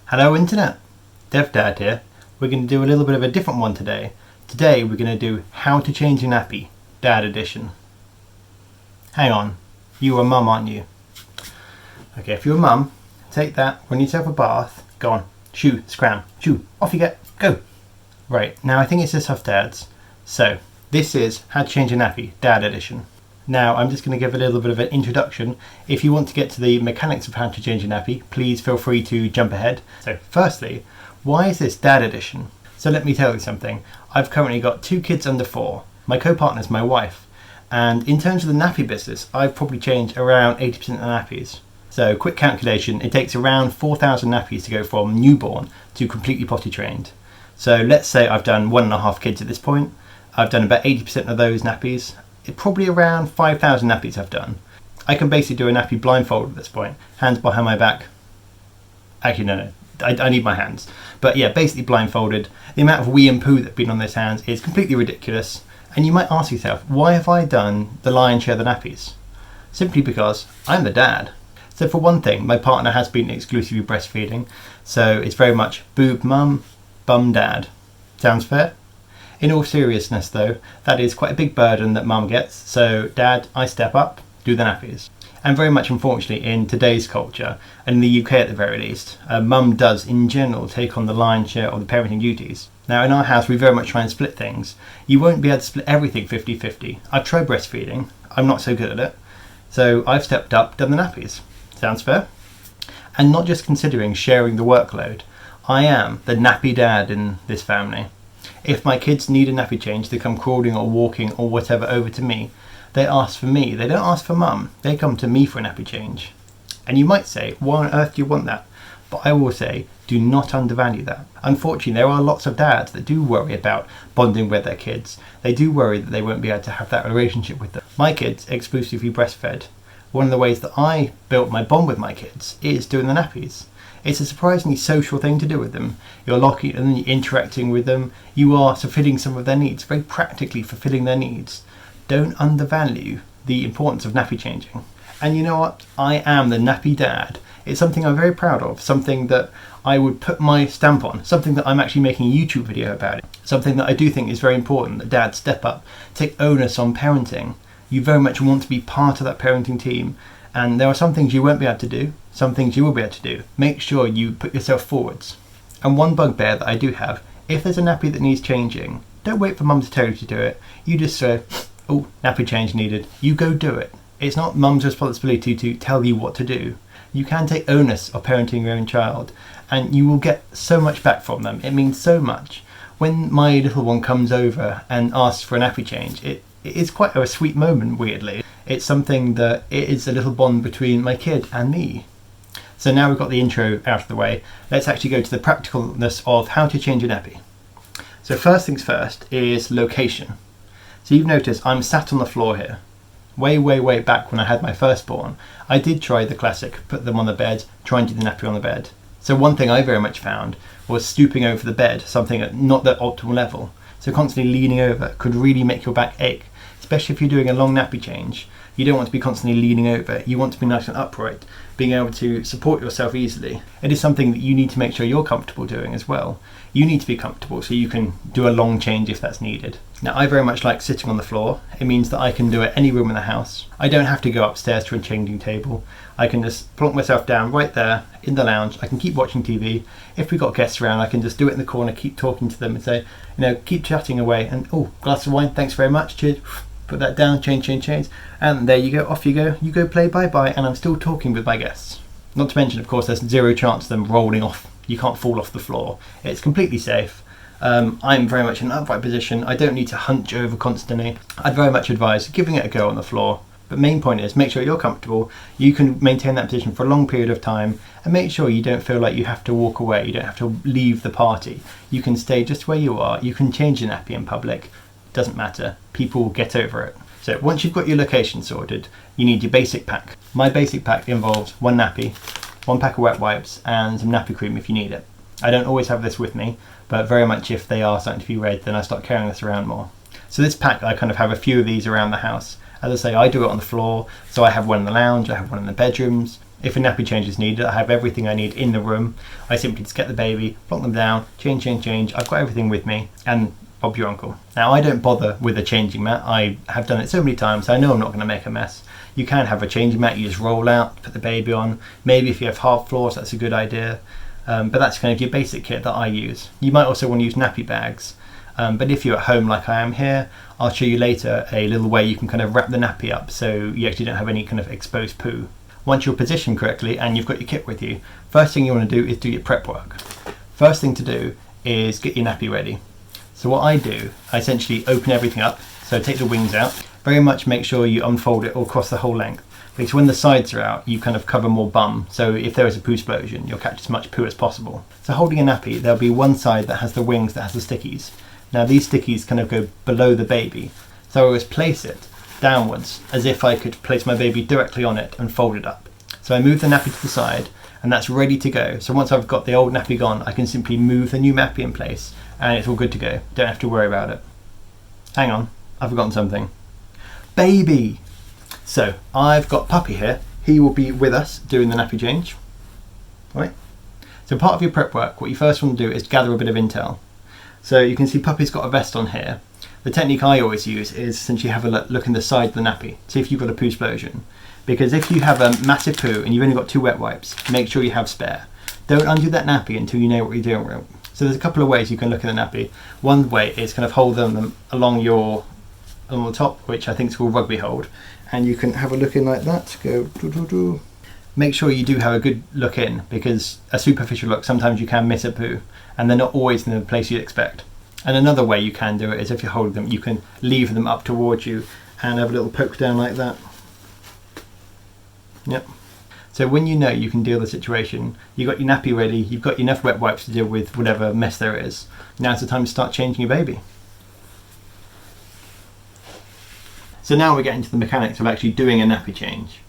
Hello Internet, DevDad here. We're going to do a little bit of a different one today. Today we're going to do how to change a nappy, Dad edition. Hang on, you're a mum, aren't you? Okay, if you're a mum, take that, run yourself a bath, go on, shoo, scram, shoo, off you get, go. Right, now I think it's just us dads. So, this is how to change a nappy, Dad edition. Now I'm just going to give a little bit of an introduction. If you want to get to the mechanics of how to change a nappy, please feel free to jump ahead. So firstly, why is this Dad edition? So let me tell you something. I've currently got 2 kids under 4. My co-partner is my wife. And in terms of the nappy business, I've probably changed around 80% of the nappies. So quick calculation, it takes around 4,000 nappies to go from newborn to completely potty trained. So let's say I've done 1.5 kids at this point. I've done about 80% of those nappies. Probably around 5,000 nappies I've done. I can basically do a nappy blindfold at this point, hands behind my back. Actually no, I need my hands. But yeah, basically blindfolded. The amount of wee and poo that's been on those hands is completely ridiculous. And you might ask yourself, why have I done the lion's share of the nappies? Simply because I'm the dad. So for one thing, my partner has been exclusively breastfeeding, so it's very much boob mum, bum dad. Sounds fair? In all seriousness though, that is quite a big burden that mum gets, so dad, I step up, do the nappies. And very much unfortunately in today's culture, and in the UK at the very least, mum does in general take on the lion's share of the parenting duties. Now in our house we very much try and split things. You won't be able to split everything 50-50. I've tried breastfeeding, I'm not so good at it, so I've stepped up, done the nappies. Sounds fair? And not just considering sharing the workload, I am the nappy dad in this family. If my kids need a nappy change, they come crawling or walking or whatever over to me. They ask for me. They don't ask for mum. They come to me for a nappy change. And you might say, why on earth do you want that? But I will say, do not undervalue that. Unfortunately, there are lots of dads that do worry about bonding with their kids. They do worry that they won't be able to have that relationship with them. My kids exclusively breastfed. One of the ways that I built my bond with my kids is doing the nappies. It's a surprisingly social thing to do with them. You're locking and you're interacting with them. You are fulfilling some of their needs, very practically fulfilling their needs. Don't undervalue the importance of nappy changing. And you know what? I am the nappy dad. It's something I'm very proud of, something that I would put my stamp on, something that I'm actually making a YouTube video about it, something that I do think is very important, that dads step up, take onus on parenting. You very much want to be part of that parenting team. And there are some things you won't be able to do, some things you will be able to do. Make sure you put yourself forwards. And one bugbear that I do have, if there's a nappy that needs changing, don't wait for mum to tell you to do it. You just say, oh, nappy change needed. You go do it. It's not mum's responsibility to tell you what to do. You can take onus of parenting your own child, and you will get so much back from them. It means so much. When my little one comes over and asks for a nappy change, it is quite a sweet moment, weirdly. It's something that it is a little bond between my kid and me. So now we've got the intro out of the way, let's actually go to the practicalness of how to change a nappy. So first things first is location. So you've noticed I'm sat on the floor here. Way back when I had my firstborn, I did try the classic, put them on the bed, try and do the nappy on the bed. So one thing I very much found was stooping over the bed, something at not that optimal level. So constantly leaning over could really make your back ache, especially if you're doing a long nappy change. You don't want to be constantly leaning over. You want to be nice and upright, being able to support yourself easily. It is something that you need to make sure you're comfortable doing as well. You need to be comfortable so you can do a long change if that's needed. Now, I very much like sitting on the floor. It means that I can do it any room in the house. I don't have to go upstairs to a changing table. I can just plonk myself down right there in the lounge. I can keep watching TV. If we've got guests around, I can just do it in the corner, keep talking to them and say, keep chatting away. And, oh, glass of wine, thanks very much, cheers. Put that down, change, and there you go, off you go. You go play bye-bye, and I'm still talking with my guests. Not to mention, of course, there's zero chance of them rolling off. You can't fall off the floor. It's completely safe. I'm very much in an upright position. I don't need to hunch over constantly. I'd very much advise giving it a go on the floor. But main point is make sure you're comfortable. You can maintain that position for a long period of time, and make sure you don't feel like you have to walk away. You don't have to leave the party. You can stay just where you are. You can change your nappy in public. Doesn't matter, people will get over it. So once you've got your location sorted, you need your basic pack. My basic pack involves one nappy, one pack of wet wipes, and some nappy cream if you need it. I don't always have this with me, but very much if they are starting to be red, then I start carrying this around more. So this pack, I kind of have a few of these around the house. As I say, I do it on the floor, so I have one in the lounge, I have one in the bedrooms. If a nappy change is needed, I have everything I need in the room. I simply just get the baby, plonk them down, change. I've got everything with me, and Bob your uncle. Now, I don't bother with a changing mat. I have done it so many times, I know I'm not going to make a mess. You can have a changing mat, you just roll out, put the baby on. Maybe if you have hard floors, that's a good idea. But that's kind of your basic kit that I use. You might also want to use nappy bags. But if you're at home like I am here, I'll show you later a little way you can kind of wrap the nappy up so you actually don't have any kind of exposed poo. Once you're positioned correctly and you've got your kit with you, first thing you want to do is do your prep work. First thing to do is get your nappy ready. So what I do, I essentially open everything up. So take the wings out, very much make sure you unfold it all across the whole length. Because when the sides are out, you kind of cover more bum. So if there is a poo explosion, you'll catch as much poo as possible. So holding a nappy, there'll be one side that has the wings that has the stickies. Now these stickies kind of go below the baby. So I always place it downwards as if I could place my baby directly on it and fold it up. So I move the nappy to the side and that's ready to go. So once I've got the old nappy gone, I can simply move the new nappy in place and it's all good to go. Don't have to worry about it. Hang on, I've forgotten something. Baby! So I've got Puppy here. He will be with us doing the nappy change. Right. So part of your prep work, what you first want to do is gather a bit of intel. So you can see Puppy's got a vest on here. The technique I always use is essentially have a look in the side of the nappy, see if you've got a poo explosion. Because if you have a massive poo and you've only got 2 wet wipes, make sure you have spare. Don't undo that nappy until you know what you're doing with it. So there's a couple of ways you can look at the nappy. One way is kind of hold them along the top, which I think is called rugby hold. And you can have a look in like that, go doo-doo-doo. Make sure you do have a good look in, because a superficial look, sometimes you can miss a poo and they're not always in the place you'd expect. And another way you can do it is if you hold them, you can lever them up towards you and have a little poke down like that. Yep. So when you know you can deal with the situation, you've got your nappy ready, you've got enough wet wipes to deal with whatever mess there is. Now's the time to start changing your baby. So now we get into the mechanics of actually doing a nappy change.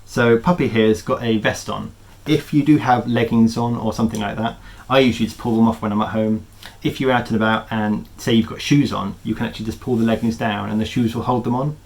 So Puppy here's got a vest on. If you do have leggings on or something like that, I usually just pull them off when I'm at home. If you're out and about and say you've got shoes on, you can actually just pull the leggings down and the shoes will hold them on.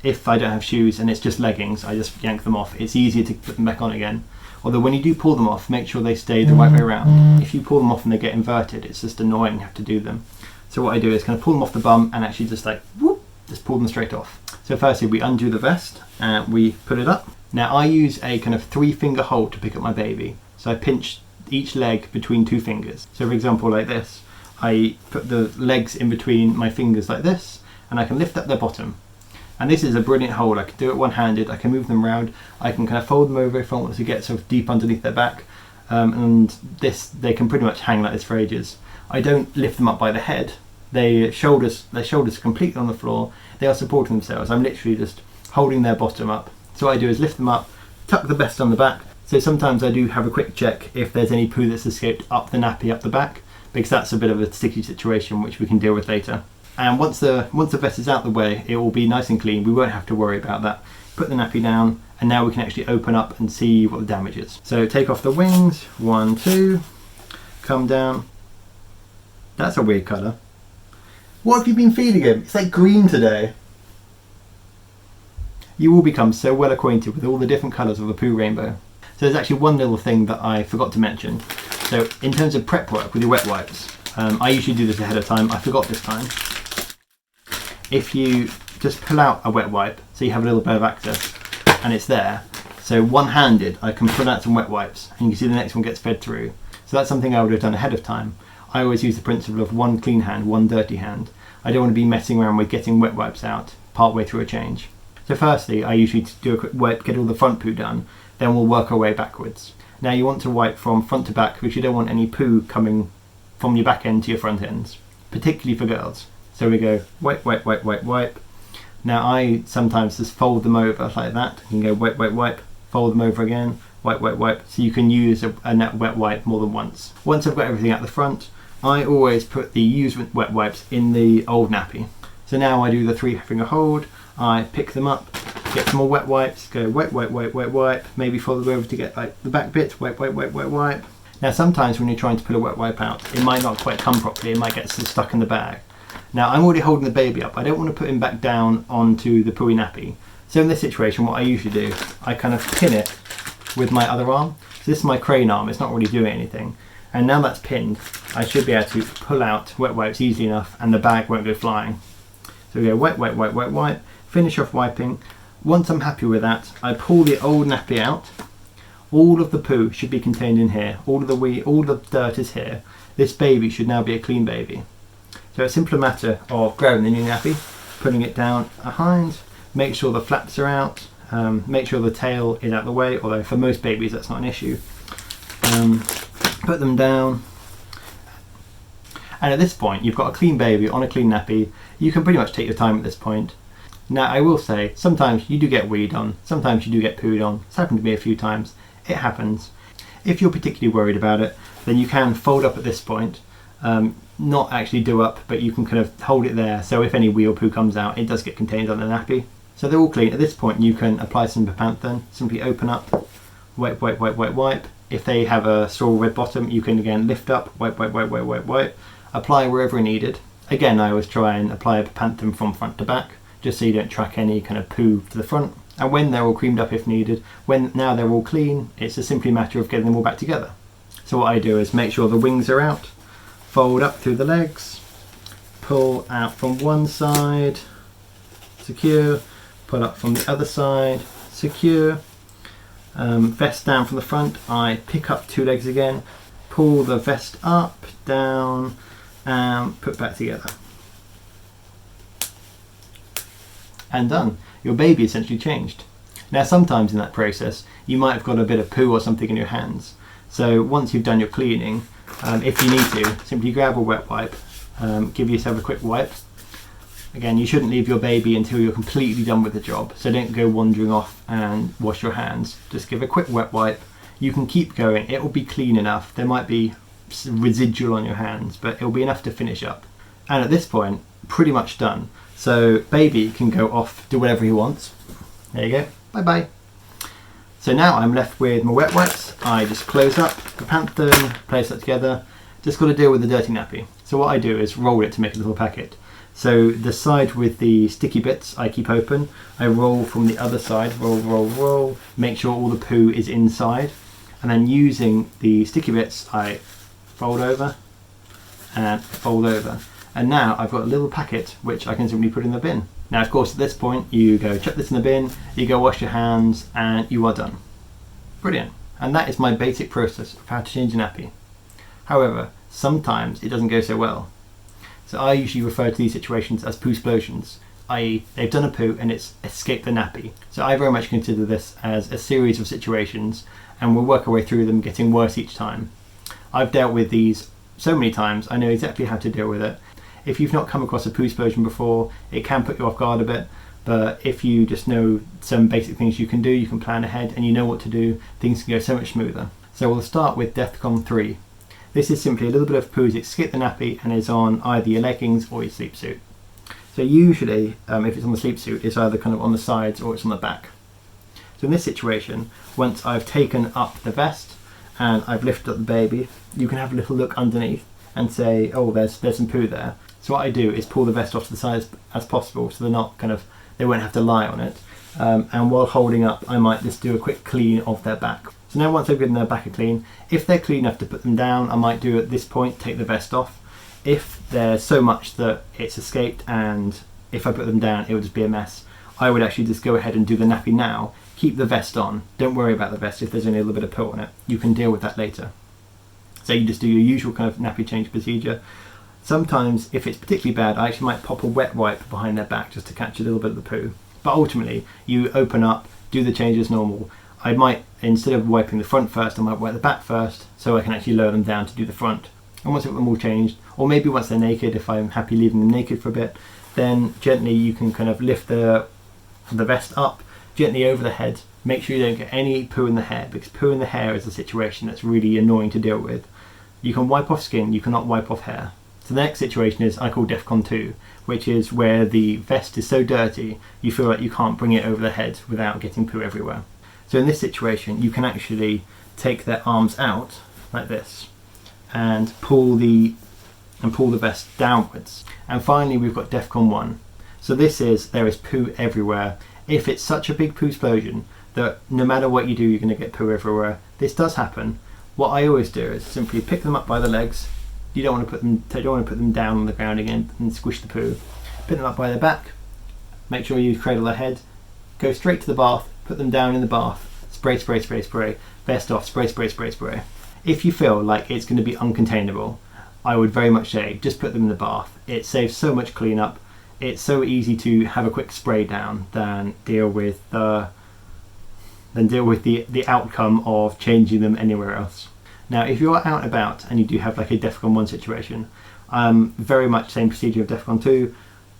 If I don't have shoes and it's just leggings, I just yank them off. It's easier to put them back on again. Although when you do pull them off, make sure they stay the right way around. If you pull them off and they get inverted, it's just annoying you have to do them. So what I do is kind of pull them off the bum and actually just like, whoop, just pull them straight off. So firstly we undo the vest and we put it up. Now I use a kind of 3-finger hold to pick up my baby. So I pinch each leg between 2 fingers. So for example like this, I put the legs in between my fingers like this and I can lift up their bottom. And this is a brilliant hold. I can do it one-handed, I can move them around, I can kind of fold them over if I want to get sort of deep underneath their back. And they can pretty much hang like this for ages. I don't lift them up by the head. Their shoulders are completely on the floor. They are supporting themselves. I'm literally just holding their bottom up. So what I do is lift them up, tuck the vest on the back. So sometimes I do have a quick check if there's any poo that's escaped up the nappy, up the back, because that's a bit of a sticky situation which we can deal with later. And once the vest is out the way, it will be nice and clean. We won't have to worry about that. Put the nappy down, and now we can actually open up and see what the damage is. So take off the wings, 1, 2, come down. That's a weird colour. What have you been feeding him? It's like green today. You will become so well acquainted with all the different colours of the poo rainbow. So there's actually one little thing that I forgot to mention. So in terms of prep work with your wet wipes, I usually do this ahead of time. I forgot this time. If you just pull out a wet wipe, so you have a little bit of access, and it's there, so one-handed I can pull out some wet wipes and you can see the next one gets fed through. So that's something I would have done ahead of time. I always use the principle of 1 clean hand, 1 dirty hand. I don't want to be messing around with getting wet wipes out part way through a change. So firstly, I usually do a quick wipe, get all the front poo done, then we'll work our way backwards. Now you want to wipe from front to back because you don't want any poo coming from your back end to your front ends, particularly for girls. So we go wipe, wipe, wipe, wipe, wipe. Now I sometimes just fold them over like that. You can go wipe, wipe, wipe, fold them over again, wipe, wipe, wipe. So you can use a net wet wipe more than once. Once I've got everything at the front, I always put the used wet wipes in the old nappy. So now I do the 3-finger hold, I pick them up, get some more wet wipes, go wipe, wipe, wipe, wipe, wipe, maybe fold them over to get like the back bit, wipe, wipe, wipe, wipe, wipe. Now sometimes when you're trying to pull a wet wipe out, it might not quite come properly, it might get stuck in the bag. Now I'm already holding the baby up, I don't want to put him back down onto the pooey nappy. So in this situation what I usually do, I kind of pin it with my other arm. So this is my crane arm, it's not really doing anything. And now that's pinned, I should be able to pull out wet wipes easily enough and the bag won't go flying. So we go wipe, wipe, wipe, wipe, wipe, finish off wiping. Once I'm happy with that, I pull the old nappy out. All of the poo should be contained in here. All the dirt is here. This baby should now be a clean baby. So it's a simple matter of grabbing the new nappy, putting it down behind, make sure the flaps are out, make sure the tail is out of the way, although for most babies that's not an issue. Put them down. And at this point, you've got a clean baby on a clean nappy. You can pretty much take your time at this point. Now, I will say, sometimes you do get weed on, sometimes you do get pooed on. It's happened to me a few times. It happens. If you're particularly worried about it, then you can fold up at this point. Not actually do up, but you can kind of hold it there, so if any wee or poo comes out, it does get contained on the nappy. So they're all clean. At this point, you can apply some bepanthen. Simply open up, wipe, wipe, wipe, wipe, wipe. If they have a straw red bottom, you can again lift up, wipe, wipe, wipe, wipe, wipe, wipe. Apply wherever needed. Again, I always try and apply a bepanthen from front to back, just so you don't track any kind of poo to the front. And when they're all creamed up if needed, now they're all clean, it's a simply matter of getting them all back together. So what I do is make sure the wings are out, fold up through the legs, pull out from one side, secure, pull up from the other side, secure. Vest down from the front, I pick up two legs again, pull the vest up, down, and put back together. And done. Your baby essentially changed. Now sometimes in that process you might have got a bit of poo or something in your hands, so once you've done your cleaning, if you need to, simply grab a wet wipe, give yourself a quick wipe. Again, you shouldn't leave your baby until you're completely done with the job, so don't go wandering off and wash your hands. Just give a quick wet wipe. You can keep going, it will be clean enough. There might be some residual on your hands, but it will be enough to finish up. And at this point, pretty much done. So baby can go off, do whatever he wants. There you go, bye bye. So now I'm left with my wet wipes. I just close up the bepanthen, place that together. Just got to deal with the dirty nappy. So what I do is roll it to make a little packet. So the side with the sticky bits I keep open. I roll from the other side, roll, roll, roll, make sure all the poo is inside. And then using the sticky bits, I fold over and fold over. And now I've got a little packet which I can simply put in the bin. Now of course at this point you go chuck this in the bin, you go wash your hands, and you are done. Brilliant. And that is my basic process of how to change a nappy. However, sometimes it doesn't go so well. So I usually refer to these situations as poo explosions, i.e. they've done a poo and it's escaped the nappy. So I very much consider this as a series of situations, and we'll work our way through them, getting worse each time. I've dealt with these so many times, I know exactly how to deal with it. If you've not come across a poo explosion before, it can put you off guard a bit, but if you just know some basic things you can do, you can plan ahead and you know what to do, things can go so much smoother. So we'll start with DEFCON 3. This is simply a little bit of poo that's escaped the nappy and is on either your leggings or your sleep suit. So usually, if it's on the sleep suit, it's either kind of on the sides or it's on the back. So in this situation, once I've taken up the vest and I've lifted up the baby, you can have a little look underneath and say, oh, there's some poo there. So what I do is pull the vest off to the side as possible, so they won't have to lie on it. And while holding up, I might just do a quick clean of their back. So now once I've given their back a clean, if they're clean enough to put them down, I might do at this point, take the vest off. If there's so much that it's escaped and if I put them down, it would just be a mess, I would actually just go ahead and do the nappy now, keep the vest on. Don't worry about the vest if there's only a little bit of poo on it. You can deal with that later. So you just do your usual kind of nappy change procedure. Sometimes, if it's particularly bad, I actually might pop a wet wipe behind their back just to catch a little bit of the poo. But ultimately, you open up, do the change as normal. I might, instead of wiping the front first, I might wipe the back first, so I can actually lower them down to do the front. And once I've got them all changed, or maybe once they're naked, if I'm happy leaving them naked for a bit, then gently you can kind of lift the vest up, gently over the head. Make sure you don't get any poo in the hair, because poo in the hair is a situation that's really annoying to deal with. You can wipe off skin, you cannot wipe off hair. So the next situation is I call DEFCON 2, which is where the vest is so dirty you feel like you can't bring it over the head without getting poo everywhere. So in this situation you can actually take their arms out like this and pull the vest downwards. And finally we've got DEFCON 1. So this is, there is poo everywhere. If it's such a big poo explosion that no matter what you do, you're going to get poo everywhere. This does happen. What I always do is simply pick them up by the legs. You don't want to put them down on the ground again and squish the poo. Pick them up by the back. Make sure you cradle their head. Go straight to the bath. Put them down in the bath. Spray, spray, spray, spray. Vest off. Spray, spray, spray, spray. If you feel like it's going to be uncontainable, I would very much say just put them in the bath. It saves so much cleanup. It's so easy to have a quick spray down than deal with the outcome of changing them anywhere else. Now, if you're out and about and you do have like a DEFCON 1 situation, very much same procedure of DEFCON 2.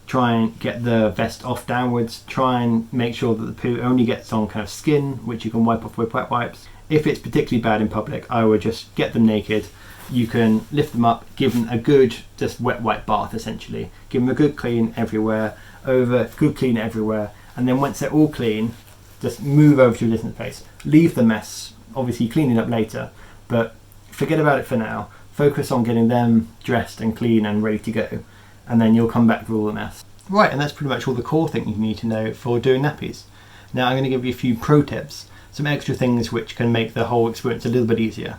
Try and get the vest off downwards. Try and make sure that the poo only gets on kind of skin, which you can wipe off with wet wipes. If it's particularly bad in public, I would just get them naked. You can lift them up, give them a good just wet wipe bath essentially. Give them a good clean everywhere, good clean everywhere, and then once they're all clean, just move over to a different place. Leave the mess, obviously clean it up later, but forget about it for now. Focus on getting them dressed and clean and ready to go, and then you'll come back with all the mess. Right, and that's pretty much all the core things you need to know for doing nappies. Now I'm going to give you a few pro tips, some extra things which can make the whole experience a little bit easier.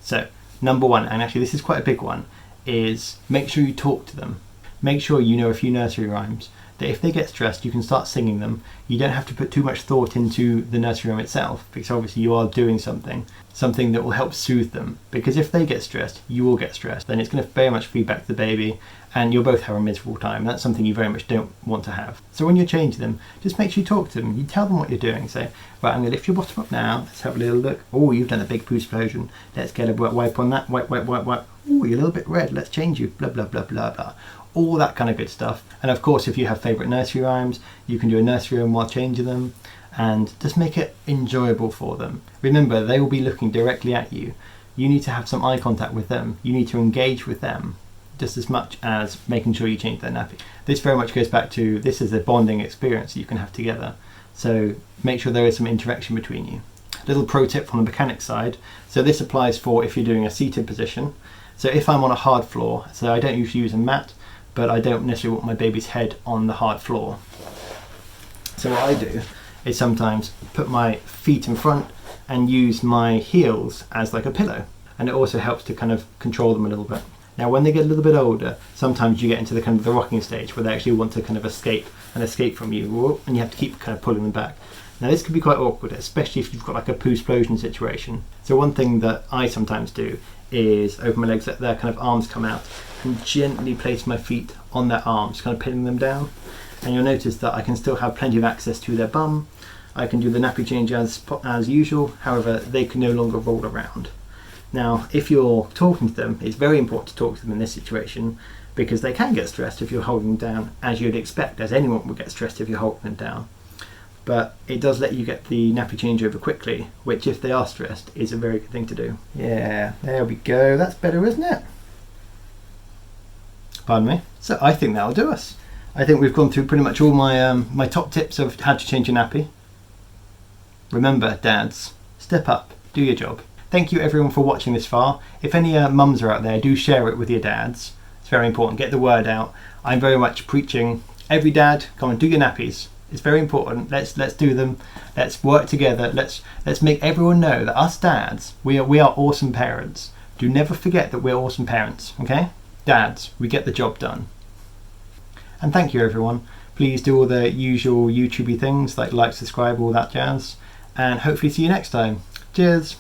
So, number one, and actually this is quite a big one, is make sure you talk to them. Make sure you know a few nursery rhymes that if they get stressed, you can start singing them. You don't have to put too much thought into the nursery rhyme itself, because obviously you are doing something that will help soothe them. Because if they get stressed, you will get stressed. Then it's going to very much feed back to the baby, and you'll both have a miserable time. That's something you very much don't want to have. So when you're changing them, just make sure you talk to them. You tell them what you're doing. Say, right, I'm going to lift your bottom up now. Let's have a little look. Oh, you've done a big poo explosion. Let's get a wet wipe on that. Wipe, wipe, wipe, wipe. Oh, you're a little bit red. Let's change you. Blah, blah, blah, blah, blah. All that kind of good stuff. And of course, if you have favourite nursery rhymes, you can do a nursery rhyme while changing them, and just make it enjoyable for them. Remember, they will be looking directly at you. You need to have some eye contact with them. You need to engage with them just as much as making sure you change their nappy. This very much goes back to, this is a bonding experience that you can have together. So make sure there is some interaction between you. Little pro tip from the mechanic side. So this applies for if you're doing a seated position. So if I'm on a hard floor, so I don't usually use a mat, but I don't necessarily want my baby's head on the hard floor. So what I do is sometimes put my feet in front and use my heels as like a pillow. And it also helps to kind of control them a little bit. Now when they get a little bit older, sometimes you get into the kind of the rocking stage where they actually want to kind of escape from you, and you have to keep kind of pulling them back. Now this can be quite awkward, especially if you've got like a poo explosion situation. So one thing that I sometimes do is open my legs, let their kind of arms come out, and gently place my feet on their arms, kind of pinning them down. And you'll notice that I can still have plenty of access to their bum. I can do the nappy change as usual, however they can no longer roll around. Now if you're talking to them, it's very important to talk to them in this situation, because they can get stressed if you're holding them down, as you'd expect, as anyone would get stressed if you're holding them down. But it does let you get the nappy changeover quickly, which if they are stressed is a very good thing to do. Yeah, there we go, that's better, isn't it? Pardon me. So I think that'll do us. I think we've gone through pretty much all my my top tips of how to change a nappy. Remember, dads, step up, do your job. Thank you everyone for watching this far. If any mums are out there, do share it with your dads. It's very important, get the word out. I'm very much preaching, every dad, come on, do your nappies. It's very important. Let's do them. Let's work together. Let's make everyone know that us dads, we are awesome parents. Do never forget that we're awesome parents, okay? Dads, we get the job done. And thank you everyone. Please do all the usual YouTubey things like, subscribe, all that jazz. And hopefully see you next time. Cheers.